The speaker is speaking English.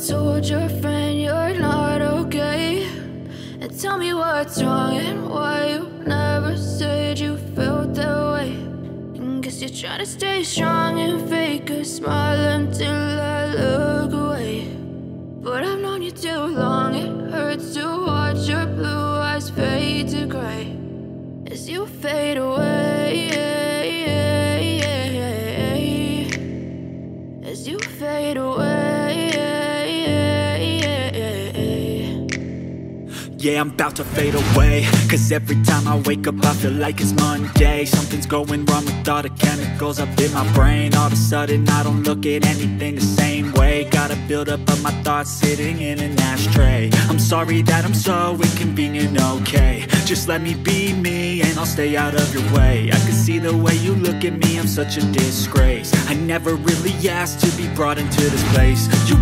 told your friend you're not okay? And tell me what's wrong and why you never said you felt that way. And guess you're trying to stay strong and fake a smile until I look away. But I've known you too long, it hurts to watch your blue eyes fade to gray as you fade away, as you fade away. Yeah, I'm about to fade away, cause every time I wake up I feel like it's Monday. Something's going wrong with all the chemicals up in my brain. All of a sudden I don't look at anything the same way. Gotta build up of my thoughts sitting in an ashtray. I'm sorry that I'm so inconvenient, okay? Just let me be me and I'll stay out of your way. I can see the way you look at me, I'm such a disgrace. I never really asked to be brought into this place. You